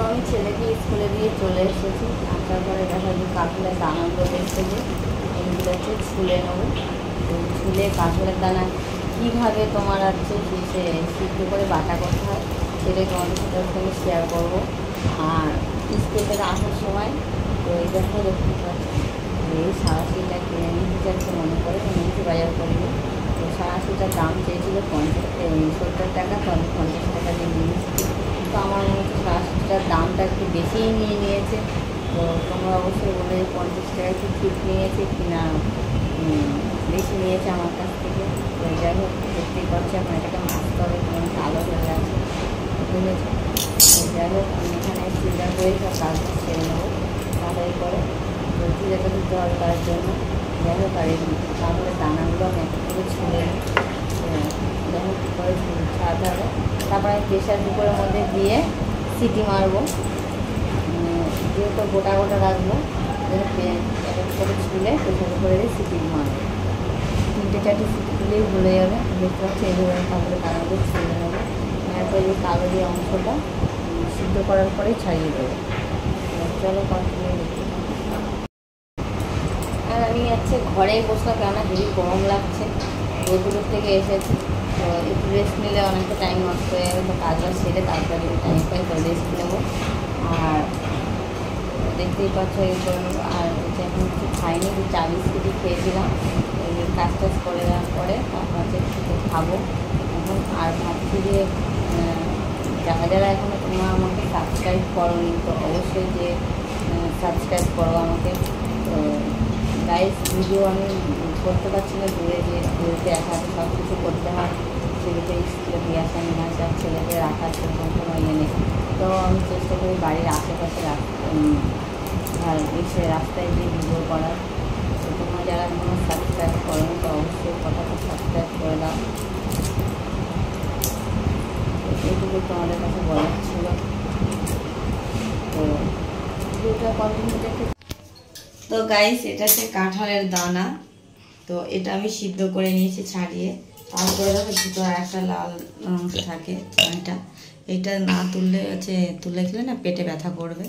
আমি ছেলেকে স্কুলে দিয়ে চলে এসেছি। আসার পরে দেখা যায় কাঁঠালের দানাগুলো দেখছে যে এইগুলো হচ্ছে ছুলে নেবো। তো ছুলে কাঁঠালের দানা কীভাবে তোমার হচ্ছে সে সিদ্ধ করে বাটা করতে হয় সেটাই তোমাদের সাথে আমি শেয়ার করবো। আর স্কুল থেকে আসার সময় তো এই দেখতে পাচ্ছি এই সারাশিটা কিনে নিতে যাচ্ছে মনে করে নিয়েছি বাজার করিনি। তো সারাশিটার দাম চেয়েছিল 70 টাকা, তো আমি 50 টাকা দিয়ে নিয়েছি। তো আমার মনে হচ্ছে সারাশিটার দামটা একটু বেশিই নিয়েছে। তো তোমরা অবশ্যই বলে 50 টাকা কি ঠিক নিয়েছে কি না বেশি নিয়েছে আমার কাছ থেকে। তো যাই হোক দেখতেই পাচ্ছি এখন এটাকে মাছতে হবে, কারণ কালো হয়ে আছে বুঝেছে। তো যাই হোক আমি এখানে সিজার করে সব কাজটা সেরে নেবো তাড়াতাড়ি করে। তো সিজারটা দিতে হবে তার জন্য। যাই হোক আর এই তাহলে দানাগুলো আমি একটা করে ছুলে যাই হোক কী করে ছাড়াতে হবে। তারপরে আমি প্রেশার কুকারের মধ্যে দিয়ে সিটি মারবো, যেহেতু গোটা গোটা রাখবো এক করে ছুলে প্রেশার কুকারে দিয়ে সিটি মারবো। 3-4টি সিটি তুলেই ভুলে যাবে। দেখতে পাচ্ছি এইভাবে তারপরে দানাগুলো ছুলে নেবো। এরপরে যে কালো দিয়ে অংশটা সিদ্ধ করার পরেই ছাড়িয়ে দেবো। চলো কন্টিনিউ দেখতে। আর আমি ঘরে বসলাম, কেননা হেভি গরম লাগছে, রোদুর থেকে এসেছি। তো একটু রেস্ট নিলে অনেকটা টাইম নষ্ট হয়ে যাবে। তো কাজটা সেরে তারপরে যদি টাইম পাই তো রেস্ট নেবো। আর দেখতেই পাচ্ছ এই করে নেবো। আর এখন কিছু খাইনি, যে চা বিস্কুটই খেয়েছিলাম। কাজ টাজ করে দেওয়ার পরে তারপর একটু খাবো এখন। আর ভাবছি যে যারা যারা এখনও তোমরা আমাকে সাবস্ক্রাইব করোনি তো অবশ্যই যে সাবস্ক্রাইব করো আমাকে। তো গাইস ভিডিও আমি করতে পারছি না, দূরে যে দূরেতে একা হাতে সব কিছু করতে হয়। ছেলেকে স্কুলে দিয়ে আসা নিয়ে আসা, ছেলেকে রাখার জন্য কোনো ইয়ে নেই। তো আমি চেষ্টা করি বাড়ির আশেপাশে রাস্তায় গিয়ে ভিডিও করার। তো তোমরা যারা এখনো সাবস্ক্রাইব করো তো অবশ্যই কথাটা সাবস্ক্রাইব করে দাও। এইটুকু তোমাদের কাছে বলার ছিল। তো ভিডিওটা কন্টিনিউ দেখতে। তো গাইস এটা হচ্ছে কাঁঠালের দানা। তো এটা আমি সিদ্ধ করে নিয়েছি ছাড়িয়ে। তারপরে দেখো ভিতরে একটা লাল অংশ থাকে, এটা না তুললে তুলে খেলে না পেটে ব্যথা করবে।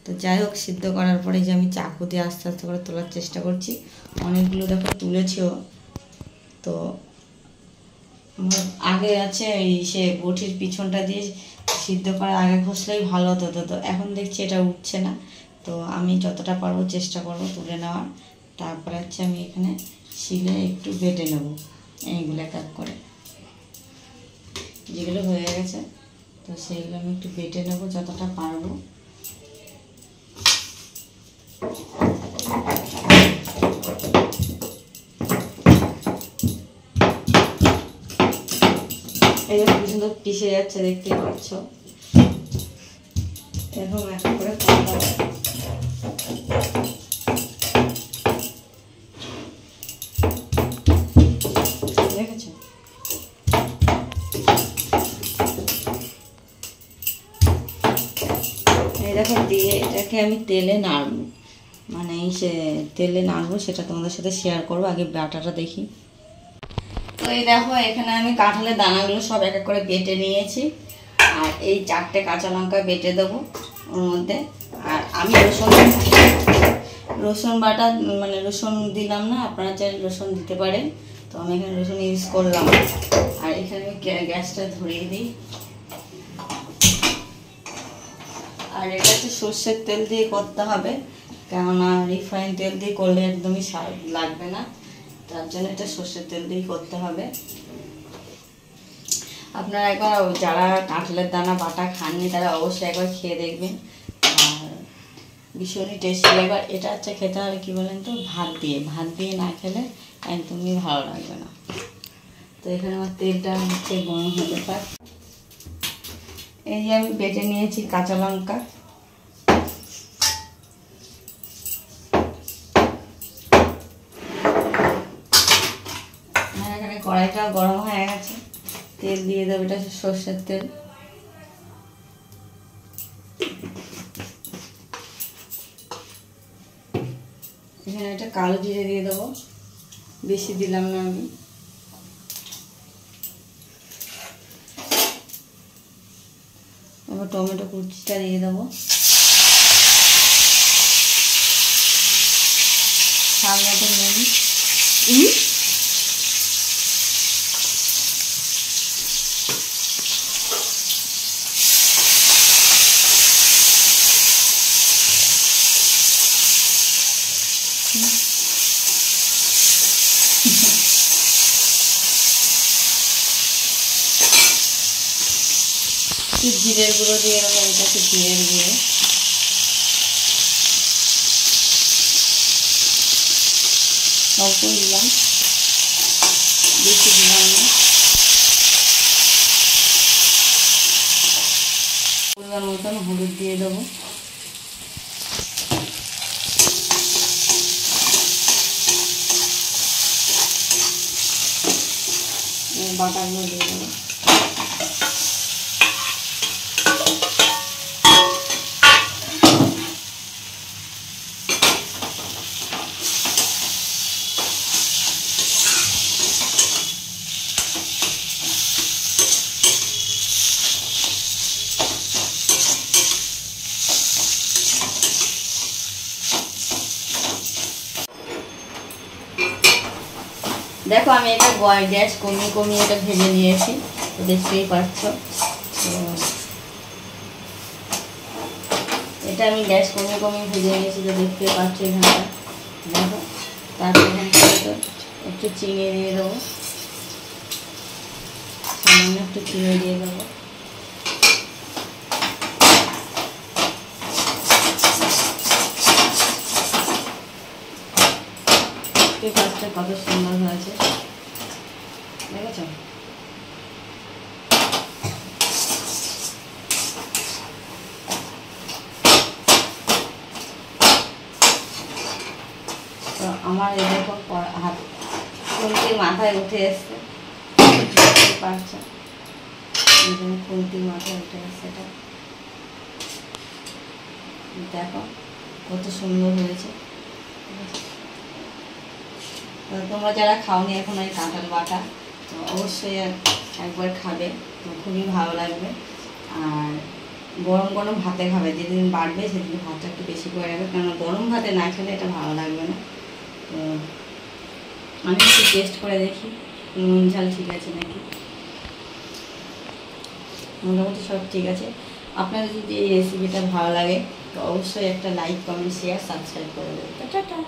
তো যাই হোক সিদ্ধ করার পরে যে আমি চাকু দিয়ে আস্তে আস্তে করে তোলার চেষ্টা করছি। অনেকগুলো দেখো তুলেছেও। তো আগে বটির পিছনটা দিয়ে সিদ্ধ করার আগে ঘষলেই ভালো হতো। তো এখন দেখছি এটা উঠছে না। তো আমি যতটা পারবো চেষ্টা করব তুলে নেওয়ার। তারপরে আমি এখানে শিলে একটু বেটে নেব এইগুলো এক এক করে, যেগুলো হয়ে গেছে। তো সেইগুলো আমি একটু বেটে নেব যতটা পারবো। এই কি সুন্দর পিষে যাচ্ছে দেখতে পাচ্ছ। এরকম এক করে দেখেছো। এই দেখো দিয়ে এটাকে আমি তেলে নাড়বো, তেলে নাড়বো সেটা তোমাদের সাথে শেয়ার করবো। আগে বাটাটা দেখি। তো এই দেখো এখানে আমি কাঁঠালের দানাগুলো সব এক এক করে বেটে নিয়েছি। আর এই 4টে কাঁচা লঙ্কা বেটে দেবো ওর মধ্যে। আর আমি রসুন বাটা রসুন দিলাম না, আপনারা চাইলে রসুন দিতে পারেন। তো আমি এখানে রসুন ইউজ করলাম। আর এখানে আমি গ্যাসটা ধরিয়ে দিই। আর এটা সর্ষের তেল দিয়ে করতে হবে, কেননা রিফাইন তেল দিয়ে করলে একদমই স্বাদ লাগবে না। তার জন্য এটা সর্ষের তেল দিয়েই করতে হবে। আপনারা একবার যারা কাঁঠালের দানা বাটা খাননি তারা অবশ্যই একবার খেয়ে দেখবেন। আর ভীষণই টেস্টি। এবার এটা খেতে হবে কি বলেন তো, ভাত দিয়ে না খেলে একদমই ভালো লাগবে না। তো এখানে আমার তেলটা গরম হতে পারে। এই যে আমি বেটে নিয়েছি কাঁচা লঙ্কা। এখানে কড়াইটা গরম হয়ে গেছে, তেল দিয়ে দেবো। এটা সর্ষের তেল। এখানে একটা কালো জিরে দিয়ে দেবো, বেশি দিলাম না আমি। এবার টমেটো কুচিটা দিয়ে দেবো, স্বাদ মতো নুন, একটু জিরের গুঁড়ো দিয়ে দেবো, এটা একটু জিরের গুঁড়ো, অল্প দিলাম, বেশি দিলাম না। পরিমাণ মতন হলুদ দিয়ে দেবো, বাটাগুলো দিয়ে দেবো, দেখো আমি এটা গ্যাস কমিয়ে কমিয়ে এটা ভেজে নিয়েছি, তো দেখতেই পাচ্ছ। তো এটা আমি গ্যাস কমিয়ে কমিয়ে ভেজে নিয়েছি, তো দেখতেই পাচ্ছ এখানটা। দেখো তারপর এখানটা একটু চিনি দিয়ে দেবো, সামান্য একটু চিনি দিয়ে দেবো, কাজটা কত সুন্দর হয়েছে দেখেছ। তো আমার এই দেখো হাত খুন্তির মাথায় উঠে এসছে, পারছে খুন্তির মাথায় উঠে এসছে, এটা দেখো কত সুন্দর হয়েছে। তোমরা যারা খাওনি এখন ওই কাঁঠাল বাটা, তো অবশ্যই একবার খাবে, তো খুবই ভালো লাগবে। আর গরম গরম ভাতে খাবে, যেদিন বাড়বে সেদিন ভাতটা একটু বেশি করে রাখবে, কারণ গরম ভাতে না খেলে এটা ভালো লাগবে না। তো আমি একটু টেস্ট করে দেখি নুন ঝাল ঠিক আছে নাকি, মোটামুটি সব ঠিক আছে। আপনাদের যদি এই রেসিপিটা ভালো লাগে তো অবশ্যই একটা লাইক, কমেন্ট, শেয়ার, সাবস্ক্রাইব করে দেবেন। টাটা।